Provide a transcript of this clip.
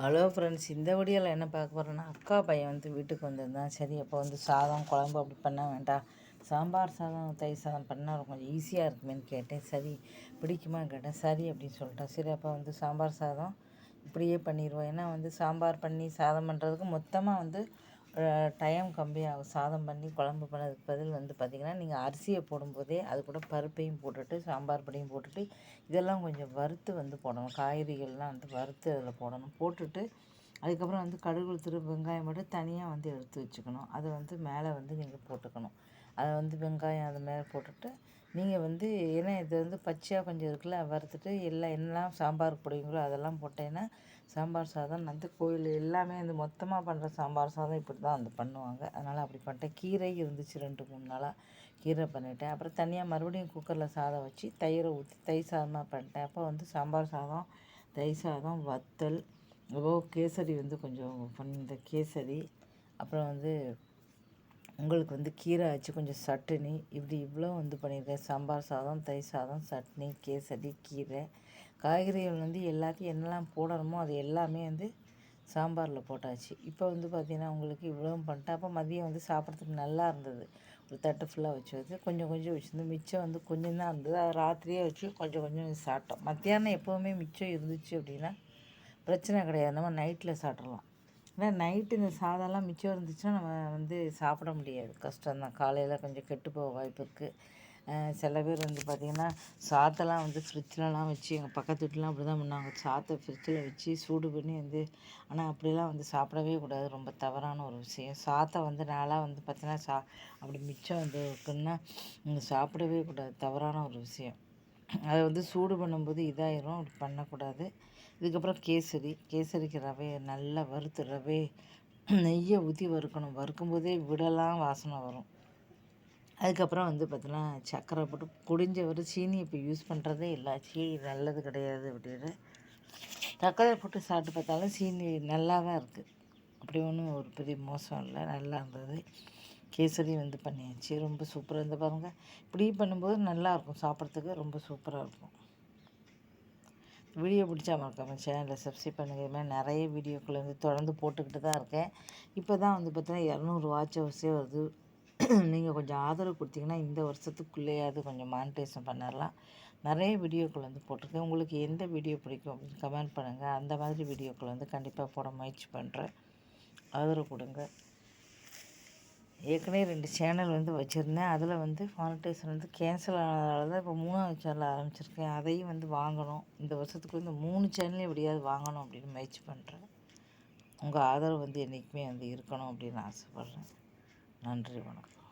Hello friends, இந்த வீடியோவில் என்ன பார்க்க போகிறேன்னா, அக்கா பையன் வந்து வீட்டுக்கு வந்திருந்தான். சரி, அப்போ வந்து சாதம் குழம்பு அப்படி பண்ண வேண்டாம், சாம்பார் சாதம் தயிர் சாதம் பண்ணால் கொஞ்சம் ஈஸியாக இருக்குமேன்னு கேட்டேன். சரி, பிடிக்குமான்னு கேட்டேன். சரி அப்படின்னு சொல்லிட்டேன். சரி, அப்போ வந்து சாம்பார் சாதம் இப்படியே பண்ணிடுவோம். ஏன்னா வந்து சாம்பார் பண்ணி சாதம் பண்ணுறதுக்கு மொத்தமாக வந்து டைம் கம்மியாகும். சாதம் பண்ணி குழம்பு பண்ணதுக்கு பதில் வந்து பார்த்திங்கன்னா, நீங்கள் அரிசியை போடும்போதே அது கூட பருப்பையும் போட்டுட்டு சாம்பார் பொடியும் போட்டுட்டு இதெல்லாம் கொஞ்சம் வறுத்து வந்து போடணும். காய்கறிகள்லாம் வந்து வறுத்து அதில் போடணும். போட்டுட்டு அதுக்கப்புறம் வந்து கடுகு உளுத்தம் வெங்காயம் மட்டும் தனியாக வந்து எடுத்து வச்சுக்கணும். அதை வந்து மேலே வந்து நீங்கள் போட்டுக்கணும். அதை வந்து வெங்காயம் அது மேலே போட்டுட்டு நீங்கள் வந்து ஏன்னா இது வந்து பச்சையாக கொஞ்சம் இருக்குல்ல, வறுத்துட்டு எல்லாம் சாம்பார் போடுவீங்களோ அதெல்லாம் போட்டேன்னா சாம்பார் சாதம் வந்து கோயில் எல்லாமே வந்து மொத்தமாக பண்ணுற சாம்பார் சாதம் இப்படி தான் வந்து பண்ணுவாங்க. அதனால் அப்படி பண்ணிட்டேன். கீரை இருந்துச்சு 2-3 நாளாக, கீரை பண்ணிட்டேன். அப்புறம் தனியாக மறுபடியும் குக்கரில் சாதம் வச்சு தயிரை ஊற்றி தயிர் சாதமாக பண்ணிட்டேன். அப்போ வந்து சாம்பார் சாதம், தயிர் சாதம், வத்தல், கேசரி வந்து கொஞ்சம் இந்த கேசரி, அப்புறம் வந்து உங்களுக்கு வந்து கீரை வச்சு கொஞ்சம் சட்னி, இப்படி இவ்வளோ வந்து பண்ணியிருக்கேன். சாம்பார் சாதம், தயிர் சாதம், சட்னி, கேசரி, கீரை, காய்கறிகள் வந்து எல்லாத்தையும் என்னெல்லாம் போடணுமோ அது எல்லாமே வந்து சாம்பாரில் போட்டாச்சு. இப்போ வந்து பார்த்திங்கன்னா உங்களுக்கு இவ்வளோவும் பண்ணிட்டேன். அப்போ மதியம் வந்து சாப்பிட்றதுக்கு நல்லா இருந்தது. ஒரு தட்டு ஃபுல்லாக வச்சு வச்சு கொஞ்சம் கொஞ்சம் வச்சுருந்து மிச்சம் வந்து கொஞ்சம் தான் இருந்தது. அதை ராத்திரியே வச்சு கொஞ்சம் கொஞ்சம் சாப்பிட்டோம். மத்தியானம் எப்போவுமே மிச்சம் இருந்துச்சு அப்படின்னா பிரச்சனை கிடையாது, நம்ம நைட்டில் சாப்பிட்றலாம். ஏன்னா நைட்டு இந்த சாதம்லாம் மிச்சம் இருந்துச்சுன்னா நம்ம வந்து சாப்பிட முடியாது, கஷ்டம்தான். காலையில் கொஞ்சம் கெட்டு போக வாய்ப்பு இருக்குது. சில பேர் வந்து பார்த்திங்கன்னா சாத்தெல்லாம் வந்து ஃப்ரிட்ஜிலலாம் வச்சு, எங்கள் பக்கத்து வீட்டிலாம் அப்படி தான் பண்ணாங்க. சாத்தை ஃப்ரிட்ஜில் வச்சு சூடு பண்ணி வந்து, ஆனால் அப்படிலாம் வந்து சாப்பிடவே கூடாது, ரொம்ப தவறான ஒரு விஷயம். சாத்தை வந்து நான்லாம் வந்து பார்த்திங்கன்னா அப்படி மிச்சம் வந்து இருக்குன்னா சாப்பிடவே கூடாது, தவறான ஒரு விஷயம். அதை வந்து சூடு பண்ணும்போது இதாயிரும், அப்படி பண்ணக்கூடாது. இதுக்கப்புறம் கேசரிக்கு ரவையை நல்லா வறுத்து நெய்யை ஊற்றி வறுக்கணும். வறுக்கும்போதே விடலாம் வாசனை வரும். அதுக்கப்புறம் வந்து பார்த்தீங்கன்னா சர்க்கரை போட்டு பொடிஞ்ச சீனி இப்போ யூஸ் பண்ணுறதே இல்லை. சீனி நல்லது கிடையாது அப்படின்னு சர்க்கரை போட்டு சாப்பிட்டு பார்த்தாலும் சீனி நல்லா தான் இருக்குது. அப்படி ஒன்றும் ஒரு பெரிய மோசம் இல்லை, நல்லா இருந்தது. கேசரி வந்து பண்ணியாச்சு, ரொம்ப சூப்பராக இருந்து பாருங்கள். இப்படி பண்ணும்போது நல்லாயிருக்கும், சாப்பிட்றதுக்கு ரொம்ப சூப்பராக இருக்கும். வீடியோ பிடிச்சா மறக்காமல் சேனலை சப்ஸ்கிரைப் பண்ணுங்கள். இதுமாதிரி நிறைய வீடியோக்கள் வந்து தொடர்ந்து போட்டுக்கிட்டு தான் இருக்கேன். இப்போ தான் வந்து பார்த்தீங்கன்னா 200 வாட்ச் ஹவர்ஸே வருது. நீங்கள் கொஞ்சம் ஆதரவு கொடுத்தீங்கன்னா இந்த வருஷத்துக்குள்ளேயாவது கொஞ்சம் மானிட்டேஷன் பண்ணிடலாம். நிறைய வீடியோக்கள் வந்து போட்டிருக்கேன். உங்களுக்கு எந்த வீடியோ பிடிக்கும் அப்படின்னு கமெண்ட் பண்ணுங்கள். அந்த மாதிரி வீடியோக்கள் வந்து கண்டிப்பாக போட முயற்சி பண்ணுறேன். ஆதரவு கொடுங்க. ஏற்கனவே 2 சேனல் வந்து வச்சுருந்தேன். அதில் வந்து மானிட்டேஷன் வந்து கேன்சல் ஆனதால தான் இப்போ 3வது சேனல் ஆரம்பிச்சிருக்கேன். அதையும் வந்து வாங்கணும். இந்த வருஷத்துக்கு வந்து 3 சேனலையும் எப்படியாவது வாங்கணும் அப்படின்னு முயற்சி பண்ணுறேன். உங்கள் ஆதரவு வந்து என்றைக்குமே வந்து இருக்கணும் அப்படின்னு ஆசைப்பட்றேன். நன்றி, வணக்கம்.